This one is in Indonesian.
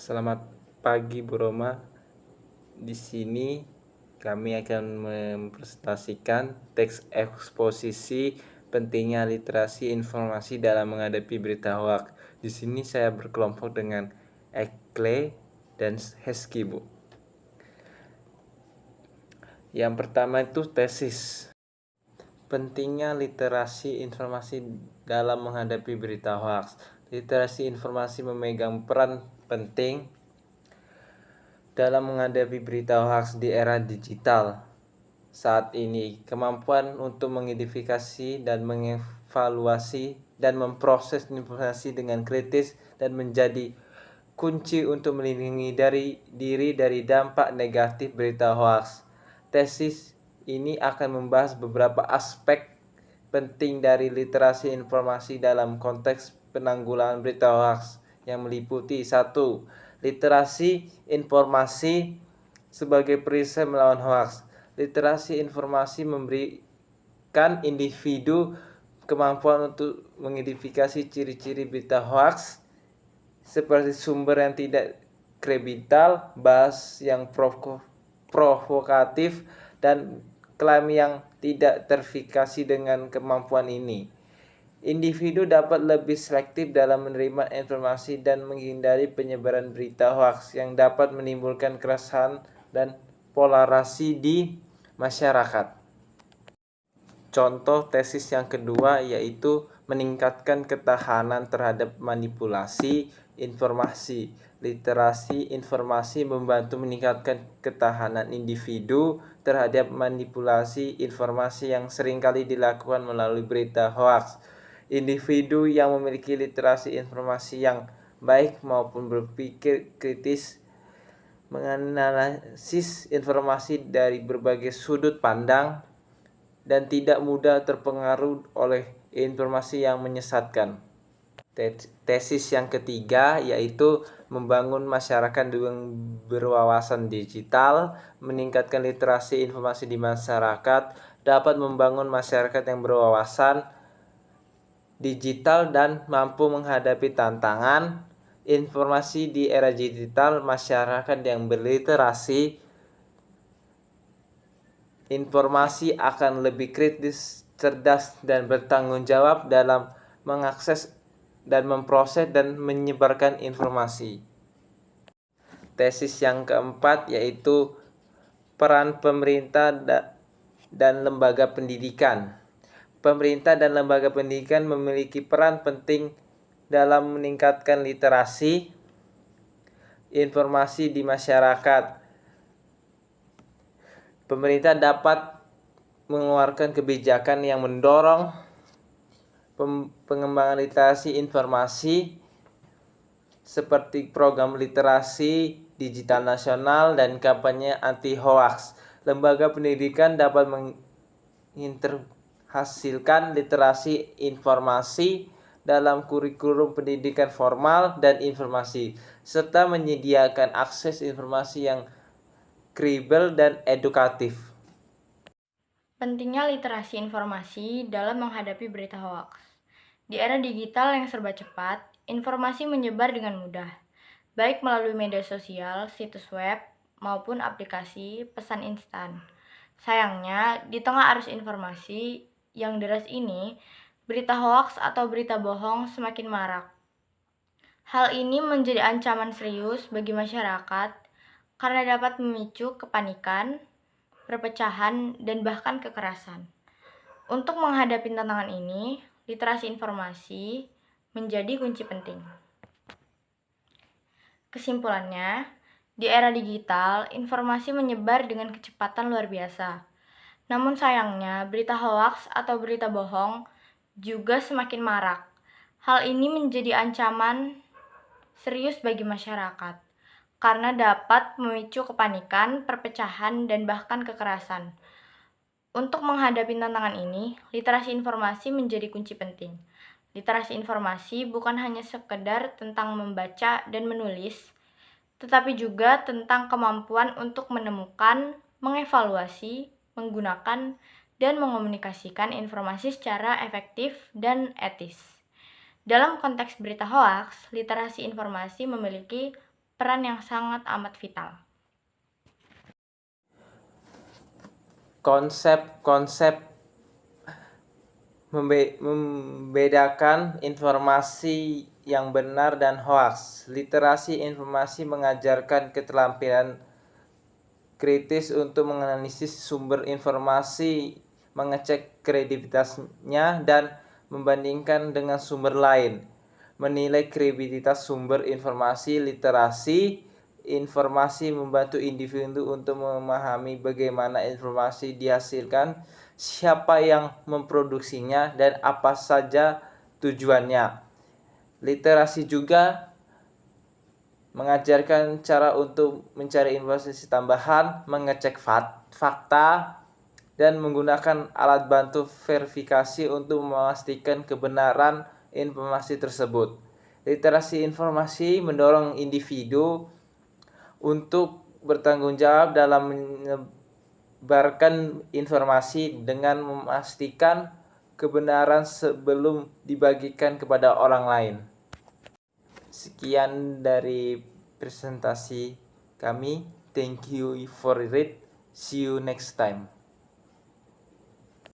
Selamat pagi Bu Roma. Di sini kami akan mempresentasikan teks eksposisi pentingnya literasi informasi dalam menghadapi berita hoax. Di sini saya berkelompok dengan Ekle dan Heski, Bu. Yang pertama itu tesis. Pentingnya literasi informasi dalam menghadapi berita hoax. Literasi informasi memegang peran penting dalam menghadapi berita hoax di era digital saat ini. Kemampuan untuk mengidentifikasi dan mengevaluasi dan memproses informasi dengan kritis dan menjadi kunci untuk melindungi diri dari dampak negatif berita hoax. Tesis ini akan membahas beberapa aspek penting dari literasi informasi dalam konteks penanggulangan berita hoax yang meliputi 1. Literasi informasi sebagai perisai melawan hoax. Literasi informasi memberikan individu kemampuan untuk mengidentifikasi ciri-ciri berita hoax seperti sumber yang tidak kredibel, bahas yang provokatif, dan klaim yang tidak terverifikasi. Dengan kemampuan ini, individu dapat lebih selektif dalam menerima informasi dan menghindari penyebaran berita hoax yang dapat menimbulkan keresahan dan polarisasi di masyarakat. Contoh tesis yang kedua yaitu meningkatkan ketahanan terhadap manipulasi informasi. Literasi informasi membantu meningkatkan ketahanan individu terhadap manipulasi informasi yang seringkali dilakukan melalui berita hoax. Individu yang memiliki literasi informasi yang baik maupun berpikir kritis, menganalisis informasi dari berbagai sudut pandang, dan tidak mudah terpengaruh oleh informasi yang menyesatkan. Tesis yang ketiga yaitu membangun masyarakat dengan berwawasan digital. Meningkatkan literasi informasi di masyarakat dapat membangun masyarakat yang berwawasan digital dan mampu menghadapi tantangan informasi di era digital. Masyarakat yang berliterasi informasi akan lebih kritis, cerdas, dan bertanggung jawab dalam mengakses dan memproses dan menyebarkan informasi. Tesis yang keempat yaitu peran pemerintah dan lembaga pendidikan. Pemerintah dan lembaga pendidikan memiliki peran penting dalam meningkatkan literasi informasi di masyarakat. Pemerintah dapat mengeluarkan kebijakan yang mendorong pengembangan literasi informasi seperti program literasi digital nasional dan kampanye anti hoax. Lembaga pendidikan dapat menghasilkan literasi informasi dalam kurikulum pendidikan formal dan informasi, serta menyediakan akses informasi yang kredibel dan edukatif. Pentingnya literasi informasi dalam menghadapi berita hoax. Di era digital yang serba cepat, informasi menyebar dengan mudah, baik melalui media sosial, situs web, maupun aplikasi pesan instan. Sayangnya, di tengah arus informasi yang deras ini, berita hoax atau berita bohong semakin marak. Hal ini menjadi ancaman serius bagi masyarakat karena dapat memicu kepanikan, perpecahan, dan bahkan kekerasan. Untuk menghadapi tantangan ini, literasi informasi menjadi kunci penting. Kesimpulannya, di era digital, informasi menyebar dengan kecepatan luar biasa. Namun sayangnya, berita hoaks atau berita bohong juga semakin marak. Hal ini menjadi ancaman serius bagi masyarakat karena dapat memicu kepanikan, perpecahan, dan bahkan kekerasan. Untuk menghadapi tantangan ini, literasi informasi menjadi kunci penting. Literasi informasi bukan hanya sekedar tentang membaca dan menulis, tetapi juga tentang kemampuan untuk menemukan, mengevaluasi, menggunakan, dan mengomunikasikan informasi secara efektif dan etis. Dalam konteks berita hoaks, literasi informasi memiliki peran yang sangat amat vital. Konsep-konsep membedakan informasi yang benar dan hoaks. Literasi informasi mengajarkan keterampilan kritis untuk menganalisis sumber informasi, mengecek kredibilitasnya, dan membandingkan dengan sumber lain. Menilai kredibilitas sumber informasi. Literasi informasi membantu individu untuk memahami bagaimana informasi dihasilkan, siapa yang memproduksinya, dan apa saja tujuannya. Literasi juga mengajarkan cara untuk mencari informasi tambahan, mengecek fakta, dan menggunakan alat bantu verifikasi untuk memastikan kebenaran informasi tersebut. Literasi informasi mendorong individu untuk bertanggung jawab dalam menyebarkan informasi dengan memastikan kebenaran sebelum dibagikan kepada orang lain. Sekian dari presentasi kami. Thank you for it. See you next time.